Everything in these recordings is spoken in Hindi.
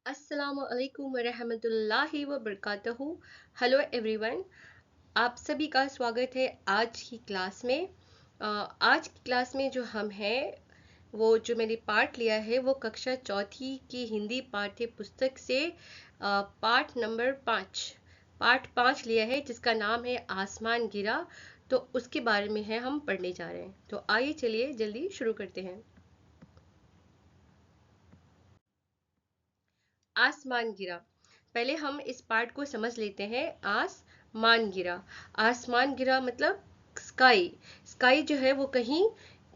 अस्सलामु अलैकुम वरहमतुल्लाहि वबरकातुहू। हेलो एवरीवन, आप सभी का स्वागत है आज की क्लास में। आज की क्लास में जो हम हैं वो जो मैंने पाठ लिया है वो कक्षा चौथी की हिंदी पाठ्य पुस्तक से पाठ 5 लिया है जिसका नाम है आसमान गिरा। तो उसके बारे में है हम पढ़ने जा रहे हैं। तो आइए चलिए जल्दी शुरू करते हैं। आसमान गिरा। पहले हम इस पार्ट को समझ लेते हैं। आसमान गिरा। आसमान गिरा मतलब स्काई। स्काई जो है वो कहीं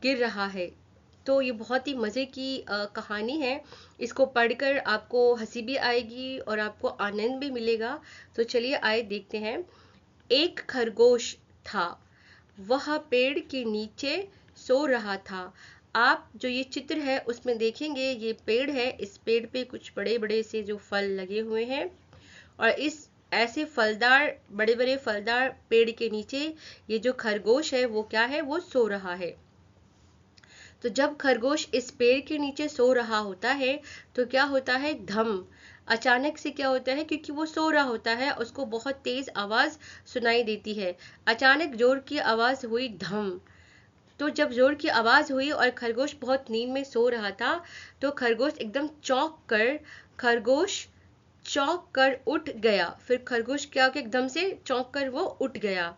गिर रहा है। तो ये बहुत ही मज़े की कहानी है। इसको पढ़कर आपको हंसी भी आएगी और आपको आनंद भी मिलेगा। तो चलिए आए देखते हैं। एक खरगोश था, वह पेड़ के नीचे सो रहा था। आप जो ये चित्र है उसमें देखेंगे ये पेड़ है। इस पेड़ पे कुछ बड़े बड़े से जो फल लगे हुए हैं और इस ऐसे फलदार बड़े बड़े फलदार पेड़ के नीचे ये जो खरगोश है वो क्या है, वो सो रहा है। तो जब खरगोश इस पेड़ के नीचे सो रहा होता है तो क्या होता है, धम अचानक से क्या होता है, क्योंकि वो सो रहा होता है उसको बहुत तेज आवाज सुनाई देती है। अचानक जोर की आवाज हुई, धम। तो जब जोर की आवाज हुई और खरगोश बहुत नींद में सो रहा था तो खरगोश चौंक कर उठ गया। फिर खरगोश क्या हो गया, एकदम से चौंक कर वो उठ गया।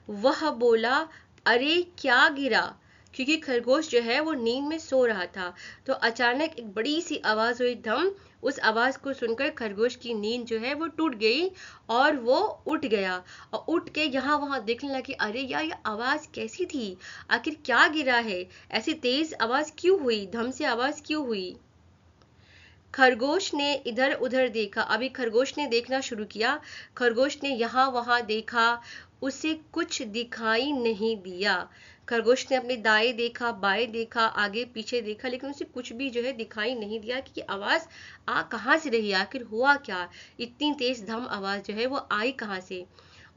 वह बोला, अरे क्या गिरा। क्योंकि खरगोश जो है वो नींद में सो रहा था। तो अचानक एक बड़ी सी आवाज हुई, धम। उस आवाज को सुनकर खरगोश की नींद जो है वो टूट गई और वो उठ गया। और उठ के यहाँ वहां देखने लगे, अरे यार ये आवाज कैसी थी, आखिर क्या गिरा है, ऐसी तेज आवाज क्यों हुई, धम से आवाज क्यों हुई। खरगोश ने इधर उधर देखा। अभी खरगोश ने देखना शुरू किया। खरगोश ने यहाँ वहां देखा, उसे कुछ दिखाई नहीं दिया। खरगोश ने अपने दाएं देखा, बाएं देखा, आगे पीछे देखा, लेकिन उसे कुछ भी जो है दिखाई नहीं दिया कि आवाज आ कहाँ से रही, आखिर हुआ क्या, इतनी तेज धम आवाज जो है वो आई कहाँ से।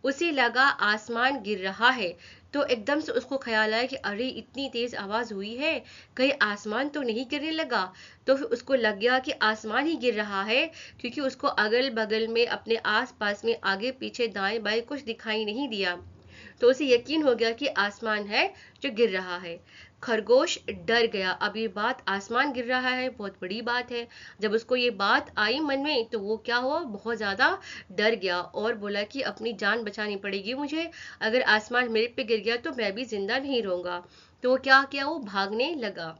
उसे लगा आसमान गिर रहा है। तो एकदम से उसको ख्याल आया कि अरे इतनी तेज आवाज हुई है, कहीं आसमान तो नहीं गिरने लगा। तो फिर उसको लग गया कि आसमान ही गिर रहा है, क्योंकि उसको अगल बगल में अपने आस पास में आगे पीछे दाएं बाएं कुछ दिखाई नहीं दिया। तो उसे यकीन हो गया कि आसमान है जो गिर रहा है। खरगोश डर गया। अब ये बात, आसमान गिर रहा है, बहुत बड़ी बात है। जब उसको ये बात आई मन में तो वो क्या हुआ, बहुत ज्यादा डर गया और बोला कि अपनी जान बचानी पड़ेगी मुझे। अगर आसमान मेरे पे गिर गया तो मैं भी जिंदा नहीं रहूंगा। तो वो क्या किया, वो भागने लगा।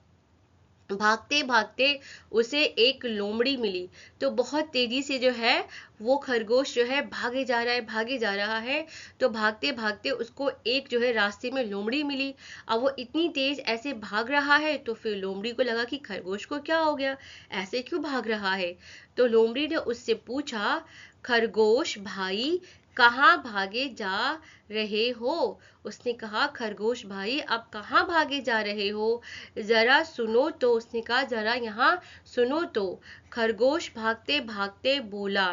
भागते भागते उसे एक लोमड़ी मिली। तो बहुत तेजी से जो है वो खरगोश जो है भागे जा रहा है, भागे जा रहा है। तो भागते भागते उसको एक जो है रास्ते में लोमड़ी मिली। अब वो इतनी तेज ऐसे भाग रहा है तो फिर लोमड़ी को लगा कि खरगोश को क्या हो गया, ऐसे क्यों भाग रहा है। तो लोमड़ी ने उससे पूछा, खरगोश भाई कहाँ भागे जा रहे हो। उसने कहा, खरगोश भाई आप कहाँ भागे जा रहे हो, जरा सुनो तो। उसने कहा, जरा यहाँ सुनो तो। खरगोश भागते भागते बोला,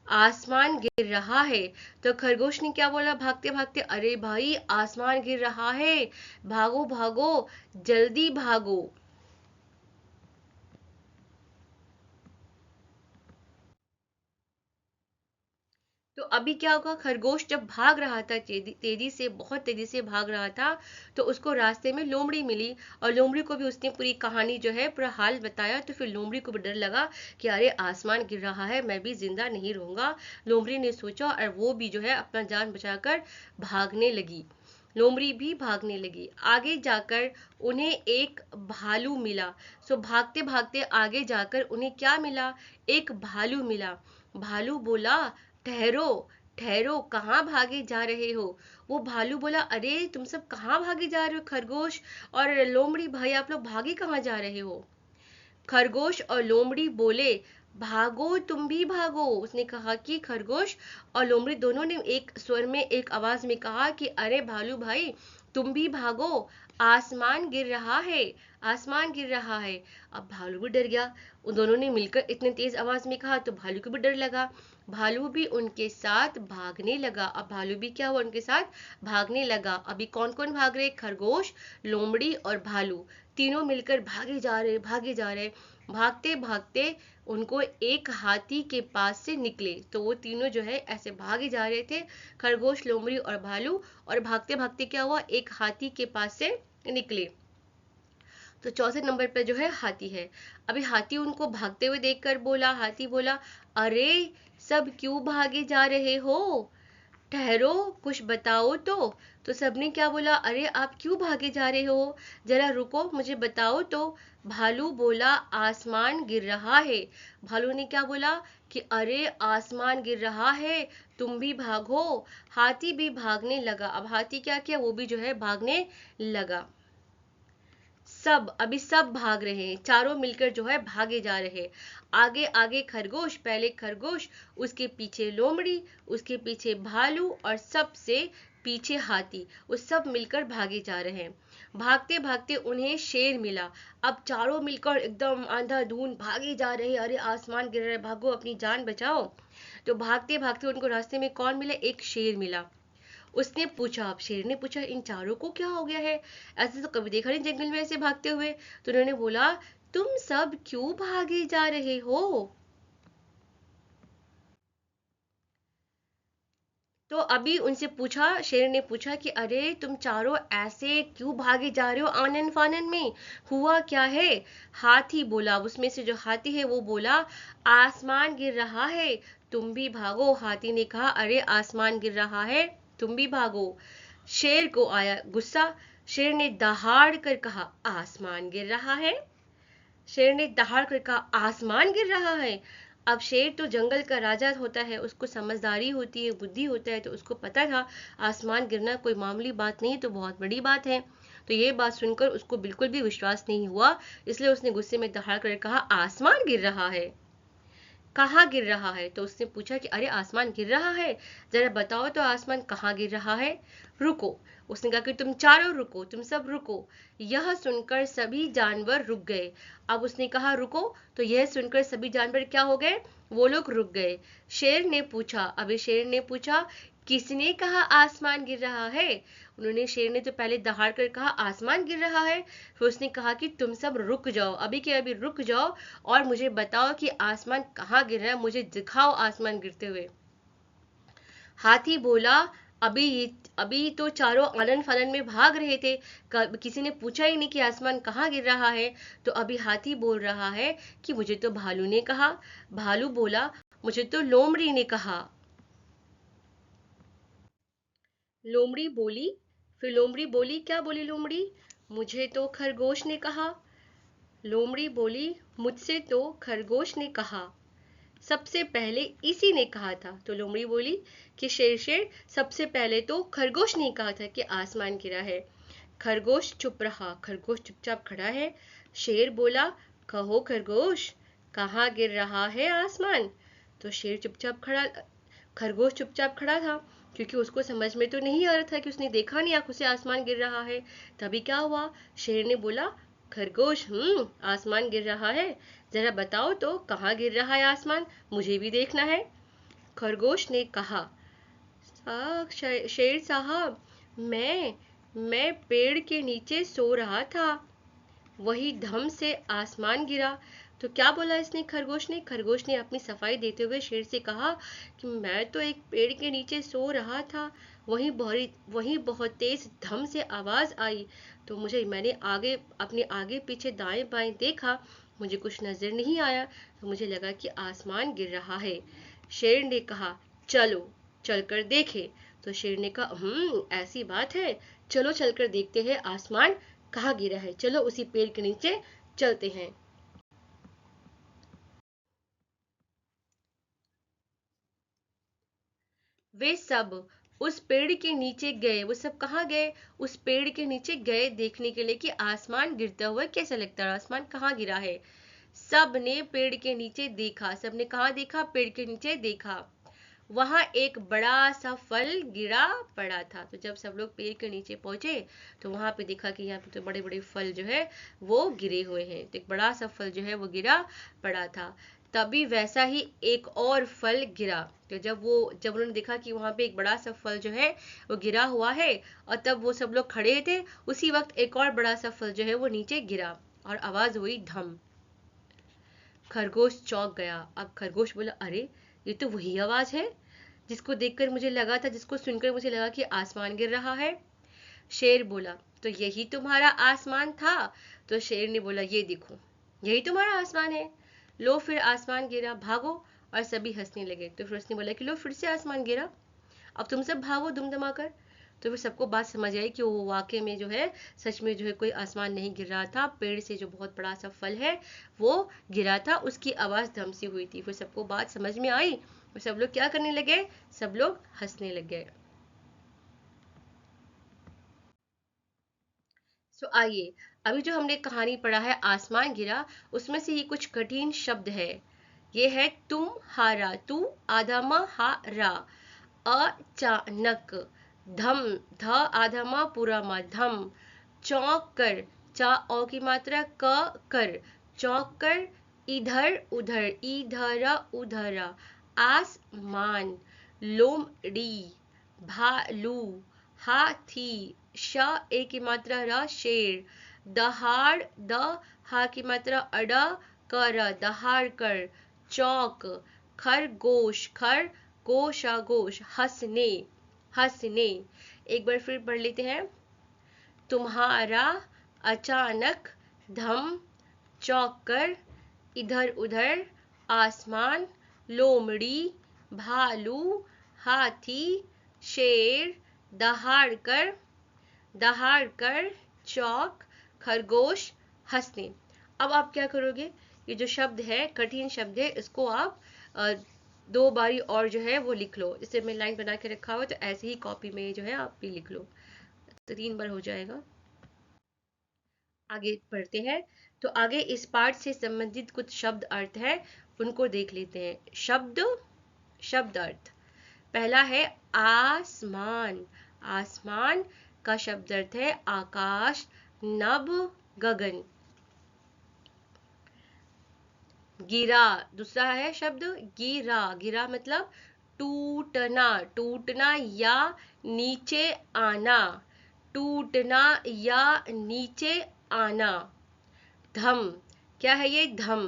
आसमान गिर रहा है। तो खरगोश ने क्या बोला भागते भागते, अरे भाई आसमान गिर रहा है, भागो भागो, जल्दी भागो। तो अभी क्या होगा, खरगोश जब भाग रहा था तेजी से, बहुत तेजी से भाग रहा था, तो उसको रास्ते में लोमड़ी मिली। और लोमड़ी को भी उसने पूरी कहानी जो है पूरा हाल बताया। तो फिर लोमड़ी को भी डर लगा कि अरे आसमान गिर रहा है, मैं भी जिंदा नहीं रहूंगा। लोमड़ी ने सोचा और वो भी जो है अपना जान बचाकर भागने लगी। लोमड़ी भी भागने लगी। आगे जाकर उन्हें एक भालू मिला। सो भागते भागते आगे जाकर उन्हें क्या मिला, एक भालू मिला। भालू बोला, ठहरो ठहरो, कहाँ भागे जा रहे हो। वो भालू बोला, अरे तुम सब कहाँ भागे जा रहे हो, खरगोश और लोमड़ी भाई आप लोग भागे कहाँ जा रहे हो। खरगोश और लोमड़ी बोले, भागो तुम भी भागो। उसने कहा कि खरगोश और लोमड़ी दोनों ने एक स्वर में एक आवाज में कहा कि अरे भालू भाई तुम भी भागो, आसमान गिर रहा है, आसमान गिर रहा है। अब भालू भी डर गया। उन दोनों ने मिलकर इतने तेज आवाज में कहा तो भालू को भी डर लगा। भालू भी उनके साथ भागने लगा। अब भालू भी क्या हुआ, उनके साथ भागने लगा। अभी कौन कौन भाग रहे, खरगोश, लोमड़ी और भालू, तीनों मिलकर भागे जा रहे, भागे जा रहे। भागते भागते उनको एक हाथी के पास से निकले। तो वो तीनों जो है ऐसे भागे जा रहे थे, खरगोश, लोमड़ी और भालू, और भागते भागते क्या हुआ, एक हाथी के पास से निकले। तो चौथे नंबर पर जो है हाथी है। अभी हाथी उनको भागते हुए देखकर बोला, हाथी बोला, अरे सब क्यों भागे जा रहे हो, ठहरो, कुछ बताओ तो सबने क्या बोला, अरे आप क्यों भागे जा रहे हो, जरा रुको, मुझे बताओ तो। भालू बोला, आसमान गिर रहा है। भालू ने क्या बोला कि अरे आसमान गिर रहा है, तुम भी भागो। हाथी भी भागने लगा। अब हाथी क्या किया, वो भी जो है भागने लगा। अभी सब भाग रहे हैं, चारों मिलकर जो है भागे जा रहे हैं। आगे आगे खरगोश, पहले खरगोश, उसके पीछे लोमड़ी, उसके पीछे भालू और सबसे पीछे हाथी। वो सब मिलकर भागे जा रहे हैं। भागते भागते उन्हें शेर मिला। अब चारों मिलकर एकदम अंधाधुंध भागे जा रहे हैं, अरे आसमान गिर रहा है, भागो, अपनी जान बचाओ। तो भागते भागते उनको रास्ते में कौन मिला, एक शेर मिला। उसने पूछा, अब शेर ने पूछा, इन चारों को क्या हो गया है, ऐसे तो कभी देखा नहीं जंगल में ऐसे भागते हुए। तो उन्होंने बोला, तुम सब क्यों भागे जा रहे हो। तो अभी उनसे पूछा, शेर ने पूछा कि अरे तुम चारों ऐसे क्यों भागे जा रहे हो आनन फानन में, हुआ क्या है। हाथी बोला, उसमें से जो हाथी है वो बोला, आसमान गिर रहा है, तुम भी भागो। हाथी ने कहा, अरे आसमान गिर रहा है, तुम भी भागो। शेर को आया गुस्सा। शेर ने दहाड़ कर कहा, आसमान गिर रहा है। शेर ने दहाड़ कर कहा, आसमान गिर रहा है। अब शेर तो जंगल का राजा होता है, उसको समझदारी होती है, बुद्धि होता है, तो उसको पता था आसमान गिरना कोई मामूली बात नहीं, तो बहुत बड़ी बात है। तो ये बात सुनकर उसको बिल्कुल भी विश्वास नहीं हुआ, इसलिए उसने गुस्से में दहाड़ कर कहा, आसमान गिर रहा है, कहाँ गिर रहा है। तो उसने पूछा कि अरे आसमान गिर रहा है, जरा बताओ तो आसमान कहाँ गिर रहा है। रुको, उसने कहा कि तुम चारों रुको, तुम सब रुको। यह सुनकर सभी जानवर रुक गए। अब उसने कहा रुको, तो यह सुनकर सभी जानवर क्या हो गए, वो लोग रुक गए। शेर ने पूछा, अभी शेर ने पूछा, किसने कहा आसमान गिर रहा है। उन्होंने, शेर ने तो पहले दहाड़ कर कहा आसमान गिर रहा है, फिर उसने कहा कि तुम सब रुक जाओ, अभी के अभी रुक जाओ, और मुझे बताओ कि आसमान कहाँ गिर रहा है, मुझे दिखाओ आसमान गिरते हुए। हाथी बोला, अभी तो चारों आनन फानन में भाग रहे थे, किसी ने पूछा ही नहीं कि आसमान कहाँ गिर रहा है। तो अभी हाथी बोल रहा है कि मुझे तो भालू ने कहा। भालू बोला, मुझे तो लोमड़ी ने कहा। लोमड़ी बोली, फिर लोमड़ी बोली, क्या बोली लोमड़ी, मुझे तो खरगोश ने कहा। लोमड़ी बोली, मुझसे तो खरगोश ने कहा, सबसे पहले इसी ने कहा था। तो लोमड़ी बोली कि शेर शेर, सबसे पहले तो खरगोश ने कहा था कि आसमान गिरा है। खरगोश चुप रहा, खरगोश चुपचाप खड़ा है। शेर बोला, कहो खरगोश, कहाँ गिर रहा है आसमान। तो शेर चुपचाप खड़ा, खरगोश चुपचाप खड़ा था, क्योंकि उसको समझ में तो नहीं आ रहा था कि उसने देखा नहीं आंखों से आसमान गिर रहा है। तभी क्या हुआ, शेर ने बोला, खरगोश, आसमान गिर रहा है, जरा बताओ तो कहाँ गिर रहा है आसमान, मुझे भी देखना है। खरगोश ने कहा, शेर साहब, मैं पेड़ के नीचे सो रहा था, वही धम से आसमान गिरा। तो क्या बोला इसने, खरगोश ने अपनी सफाई देते हुए शेर से कहा कि मैं तो एक पेड़ के नीचे सो रहा था, वहीं बहुत तेज धम से आवाज आई, तो मैंने अपने आगे पीछे दाएं बाएं देखा, मुझे कुछ नजर नहीं आया, तो मुझे लगा कि आसमान गिर रहा है। शेर ने कहा, चलो चलकर देखे। तो शेर ने कहा, ऐसी बात है, चलो चलकर देखते हैं आसमान कहाँ गिरा है, चलो उसी पेड़ के नीचे चलते हैं। वे सब उस पेड़ के नीचे गए। वो सब कहाँ गए, उस पेड़ के नीचे गए देखने के लिए कि आसमान गिरता हुआ कैसा लगता है, आसमान कहाँ गिरा है। सब ने पेड़ के नीचे देखा, सबने कहाँ देखा, पेड़ के नीचे देखा। वहां एक बड़ा सा फल गिरा पड़ा था। तो जब सब लोग पेड़ के नीचे पहुंचे, तो वहां पे देखा कि यहाँ पे तो बड़े बड़े फल जो है वो गिरे हुए हैं। तो एक बड़ा सा फल जो है वो गिरा पड़ा था। तभी वैसा ही एक और फल गिरा। तो जब उन्होंने देखा कि वहां पे एक बड़ा सा फल जो है वो गिरा हुआ है, और तब वो सब लोग खड़े थे, उसी वक्त एक और बड़ा सा फल जो है वो नीचे गिरा, और आवाज हुई धम। खरगोश चौंक गया। अब खरगोश बोला, अरे ये तो वही आवाज है जिसको देखकर मुझे लगा था, जिसको सुनकर मुझे लगा कि आसमान गिर रहा है। शेर बोला, तो यही तुम्हारा आसमान था? तो शेर ने बोला, ये देखो यही तुम्हारा आसमान है, लो फिर आसमान गिरा, भागो। और सभी हंसने लगे। तो फिर उसने बोला कि लो फिर से आसमान गिरा, अब तुम सब भागो दुम दमाकर। तो फिर सबको बात समझ आई कि वो वाकई में जो है, सच में जो है कोई आसमान नहीं गिर रहा था, पेड़ से जो बहुत बड़ा सा फल है वो गिरा था, उसकी आवाज धम सी हुई थी। फिर सबको बात समझ में आई और सब लोग क्या करने लगे, सब लोग हंसने लग गए। सो आइए, अभी जो हमने कहानी पढ़ा है आसमान गिरा, उसमें से ये कुछ कठिन शब्द है। ये है तुम हारा, तू आधा म हा रा, अचानक, धम ध आधा म पूरा म धम, चौंक कर, चा औ की मात्रा क कर, चौंक कर, इधर उधर, इधर उधर, आसमान, लोमड़ी, भालू, हाथी, श ए की मात्रा र शेर, दहाड़, द हा की मात्रा अड कर, दहाड़ कर, चौक, खरगोश, खर गोशा गोश, हंसने, हंसने। एक बार फिर पढ़ लेते हैं। तुम्हारा, अचानक, धम, चौक कर, इधर उधर, आसमान, लोमड़ी, भालू, हाथी, शेर, दहाड़ कर, दहाड़ कर, चौक, खरगोश, हंसने। अब आप क्या करोगे, ये जो शब्द है, कठिन शब्द है, इसको आप दो बारी और जो है वो लिख लो। जैसे मैं लाइन बना के रखा हुआ है, तो ऐसे ही कॉपी में जो है आप भी लिख लो, तो 3 बार हो जाएगा। आगे पढ़ते हैं। तो आगे इस पाठ से संबंधित कुछ शब्द अर्थ है, उनको देख लेते हैं। शब्द, शब्द अर्थ। पहला है आसमान। आसमान का शब्द अर्थ है आकाश, नभ, गगन। गिरा, दूसरा है शब्द गिरा। गिरा मतलब टूटना, टूटना या नीचे आना, टूटना या नीचे आना। धम, क्या है ये, धम,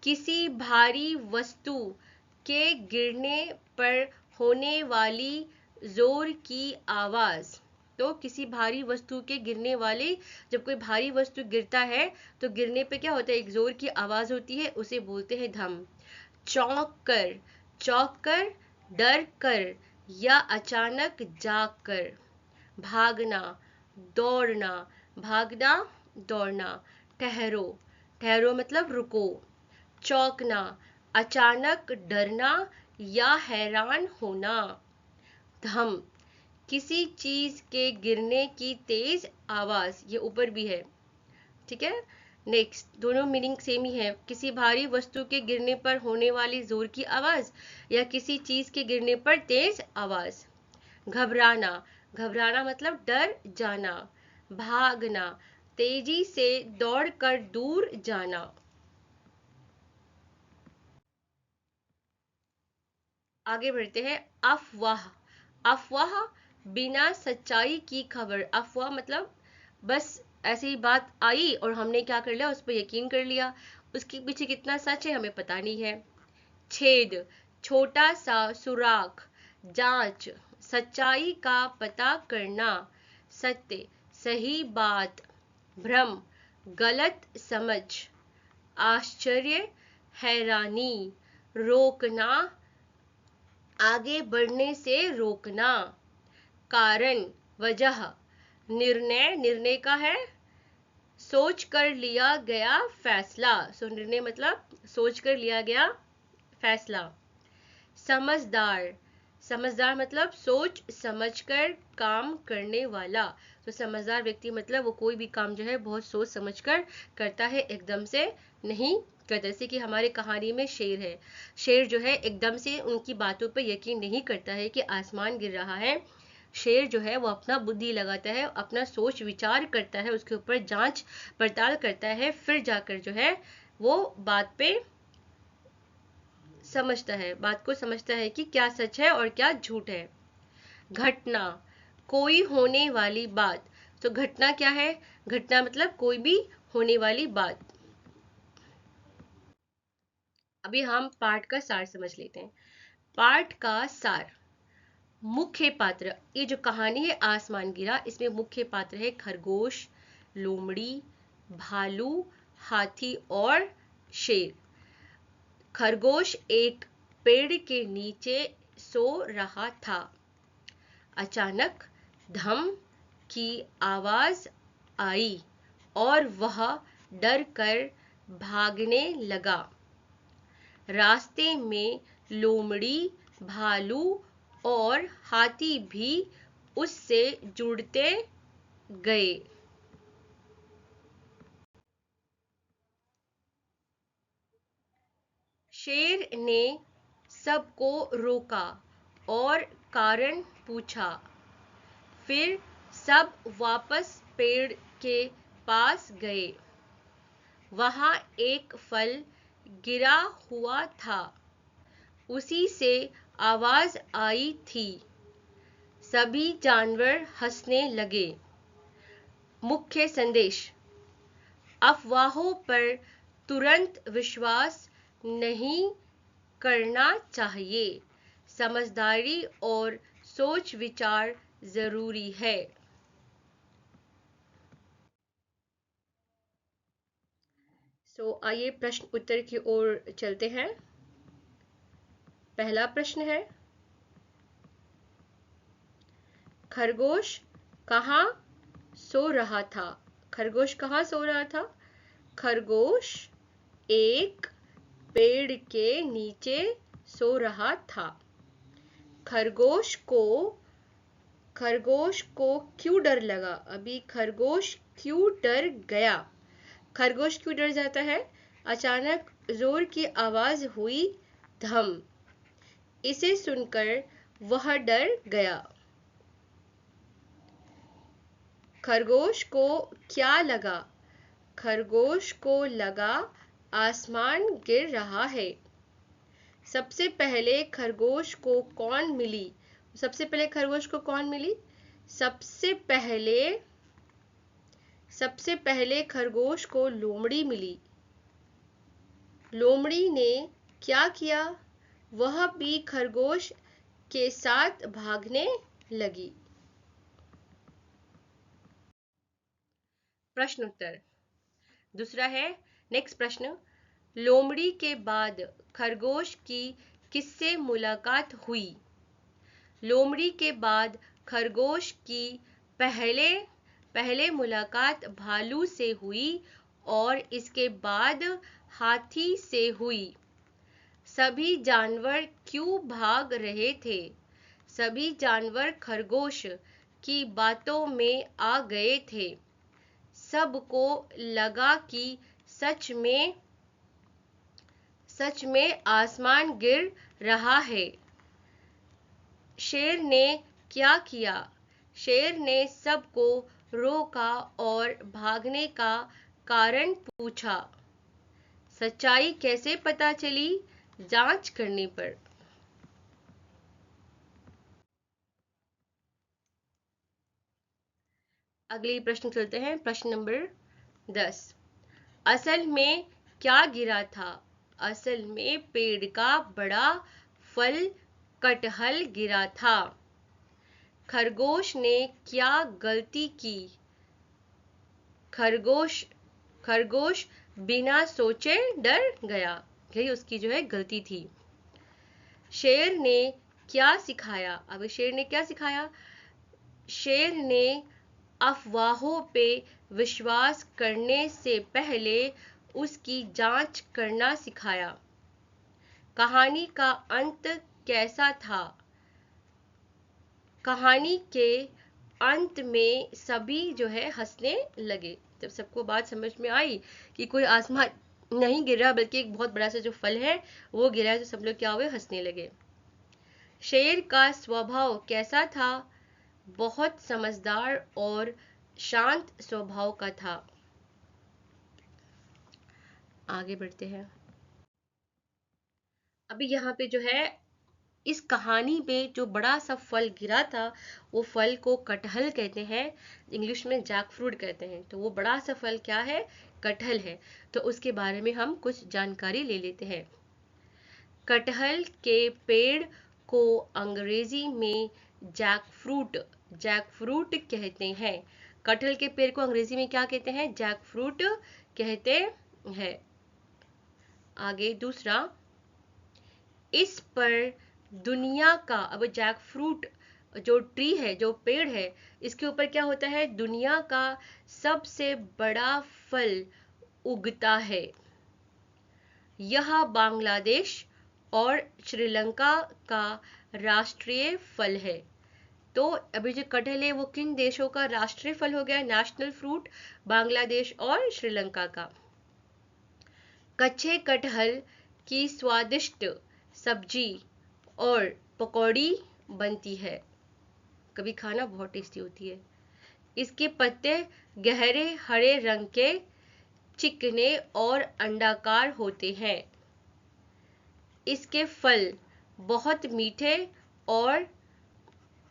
किसी भारी वस्तु के गिरने पर होने वाली जोर की आवाज। तो किसी भारी वस्तु के गिरने वाली, जब कोई भारी वस्तु गिरता है तो गिरने पे क्या होता है, एक जोर की आवाज होती है, उसे बोलते हैं धम। चौंक कर, चौंक कर, डर कर या अचानक जाग कर। भागना, दौड़ना, भागना, दौड़ना। ठहरो, ठहरो मतलब रुको। चौंकना, अचानक डरना या हैरान होना। धम, किसी चीज के गिरने की तेज आवाज, ये ऊपर भी है, ठीक है। नेक्स्ट, दोनों मीनिंग सेम ही है, किसी भारी वस्तु के गिरने पर होने वाली जोर की आवाज या किसी चीज के गिरने पर तेज आवाज। घबराना, घबराना मतलब डर जाना। भागना, तेजी से दौड़कर दूर जाना। आगे बढ़ते हैं। अफवाह, अफवाह, बिना सच्चाई की खबर। अफवाह मतलब बस ऐसी ही बात आई और हमने क्या कर लिया, उस पर यकीन कर लिया, उसके पीछे कितना सच है हमें पता नहीं है। छेद, छोटा सा सुराख, जांच, सच्चाई का पता करना। सत्य, सही बात। भ्रम, गलत समझ। आश्चर्य, हैरानी। रोकना, आगे बढ़ने से रोकना। कारण, वजह। निर्णय, निर्णय का है सोच कर लिया गया फैसला। सो निर्णय मतलब सोच कर लिया गया फैसला। समझदार, समझदार मतलब सोच समझकर काम करने वाला। तो समझदार व्यक्ति मतलब वो कोई भी काम जो है बहुत सोच समझकर करता है, एकदम से नहीं करता। जैसे कि हमारे कहानी में शेर है, शेर जो है एकदम से उनकी बातों पर यकीन नहीं करता है कि आसमान गिर रहा है। शेर जो है वो अपना बुद्धि लगाता है, अपना सोच विचार करता है, उसके ऊपर जांच पड़ताल करता है, फिर जाकर जो है वो बात पे समझता है, बात को समझता है कि क्या सच है और क्या झूठ है। घटना, कोई होने वाली बात। तो घटना क्या है, घटना मतलब कोई भी होने वाली बात। अभी हम पाठ का सार समझ लेते हैं। पाठ का सार। मुख्य पात्र, ये जो कहानी है आसमान गिरा, इसमें मुख्य पात्र है खरगोश, लोमड़ी, भालू, हाथी और शेर। खरगोश एक पेड़ के नीचे सो रहा था। अचानक धम की आवाज आई और वह डर कर भागने लगा। रास्ते में लोमड़ी, भालू और हाथी भी उससे जुड़ते गए। शेर ने सबको रोका और कारण पूछा। फिर सब वापस पेड़ के पास गए। वहां एक फल गिरा हुआ था। उसी से आवाज आई थी। सभी जानवर हंसने लगे। मुख्य संदेश। अफवाहों पर तुरंत विश्वास नहीं करना चाहिए। समझदारी और सोच विचार जरूरी है। आइए प्रश्न उत्तर की ओर चलते हैं। पहला प्रश्न है, खरगोश कहाँ सो रहा था? खरगोश कहाँ सो रहा था? खरगोश एक पेड़ के नीचे सो रहा था। खरगोश को क्यों डर लगा? अभी खरगोश क्यों डर गया? खरगोश क्यों डर जाता है? अचानक जोर की आवाज हुई, धम। इसे सुनकर वह डर गया। खरगोश को क्या लगा? खरगोश को लगा आसमान गिर रहा है। सबसे पहले खरगोश को कौन मिली? सबसे पहले खरगोश को कौन मिली? सबसे पहले खरगोश को लोमड़ी मिली। लोमड़ी ने क्या किया? वह भी खरगोश के साथ भागने लगी। प्रश्न उत्तर। दूसरा है, नेक्स्ट प्रश्न, लोमड़ी के बाद खरगोश की किससे मुलाकात हुई? लोमड़ी के बाद खरगोश की पहले मुलाकात भालू से हुई और इसके बाद हाथी से हुई। सभी जानवर क्यों भाग रहे थे? सभी जानवर खरगोश की बातों में आ गए थे। सबको लगा कि सच में आसमान गिर रहा है। शेर ने क्या किया? शेर ने सबको रोका और भागने का कारण पूछा। सच्चाई कैसे पता चली? जांच करने पर। अगली प्रश्न चलते हैं, प्रश्न नंबर 10। असल में क्या गिरा था? असल में पेड़ का बड़ा फल कटहल गिरा था। खरगोश ने क्या गलती की? खरगोश बिना सोचे डर गया। यही उसकी जो है गलती थी। शेर ने क्या सिखाया? अब शेर ने क्या सिखाया? शेर ने अफवाहों पे विश्वास करने से पहले उसकी जांच करना सिखाया। कहानी का अंत कैसा था? कहानी के अंत में सभी जो है हंसने लगे। जब सबको बात समझ में आई कि कोई आसमान नहीं गिरा बल्कि एक बहुत बड़ा सा जो फल है वो गिरा है, तो सब लोग क्या हुए? हंसने लगे। शेर का स्वभाव कैसा था? बहुत समझदार और शांत स्वभाव का था। आगे बढ़ते हैं। अभी यहाँ पे जो है इस कहानी में जो बड़ा सा फल गिरा था वो फल को कटहल कहते हैं। इंग्लिश में जैक फ्रूट कहते हैं। तो वो बड़ा सा फल क्या है? कटहल है। तो उसके बारे में हम कुछ जानकारी ले लेते हैं। कटहल के पेड़ को अंग्रेजी में जैकफ्रूट कहते हैं। कटहल के पेड़ को अंग्रेजी में क्या कहते हैं? जैकफ्रूट कहते हैं। आगे दूसरा, इस पर दुनिया का, अब जैकफ्रूट जो ट्री है, जो पेड़ है, इसके ऊपर क्या होता है? दुनिया का सबसे बड़ा फल उगता है। यह बांग्लादेश और श्रीलंका का राष्ट्रीय फल है। तो अभी जो कटहल है वो किन देशों का राष्ट्रीय फल हो गया? नेशनल फ्रूट बांग्लादेश और श्रीलंका का। कच्चे कटहल की स्वादिष्ट सब्जी और पकौड़ी बनती है। कभी खाना, बहुत टेस्टी होती है। इसके पत्ते गहरे हरे रंग के, चिकने और अंडाकार होते हैं। इसके फल बहुत मीठे और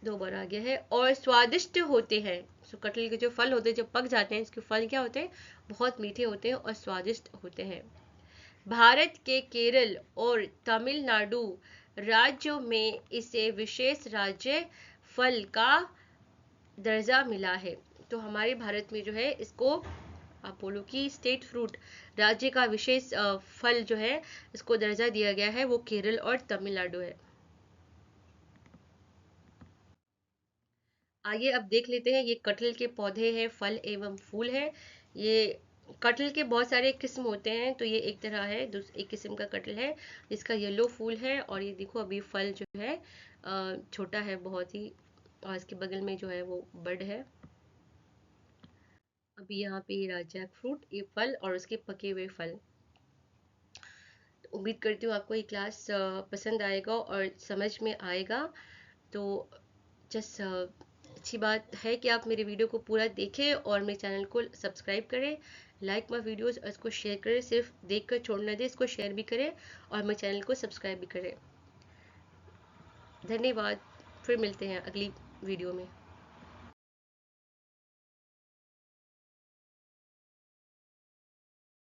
दो बार आ गया है और स्वादिष्ट होते हैं। तो कटहल के जो फल होते हैं, जब पक जाते हैं, इसके फल क्या होते हैं? बहुत मीठे होते हैं और स्वादिष्ट होते हैं। भारत के केरल और तमिलनाडु राज्यों में इसे विशेष राज्य फल का दर्जा मिला है। तो हमारे भारत में जो है इसको आप बोलो कि स्टेट फ्रूट, राज्य का विशेष फल जो है इसको दर्जा दिया गया है, वो केरल और तमिलनाडु है। आइए अब देख लेते हैं, ये कटहल के पौधे हैं, फल एवं फूल है। ये कटहल के बहुत सारे किस्म होते हैं, तो ये एक तरह है, एक किस्म का कटहल है जिसका येलो फूल है, और ये देखो अभी फल जो है छोटा है बहुत ही, और इसके बगल में जो है वो बड़ है। अभी यहाँ पे ये जैक फ्रूट, ये फल और उसके पके हुए फल। तो उम्मीद करती हूँ आपको ये क्लास पसंद आएगा और समझ में आएगा। तो जस्ट अच्छी बात है कि आप मेरे वीडियो को पूरा देखें और मेरे चैनल को सब्सक्राइब करें, लाइक माई वीडियोस और इसको शेयर करें। सिर्फ देखकर छोड़ना दे, इसको शेयर भी करें और मेरे चैनल को सब्सक्राइब भी करें। धन्यवाद। फिर मिलते हैं अगली वीडियो में।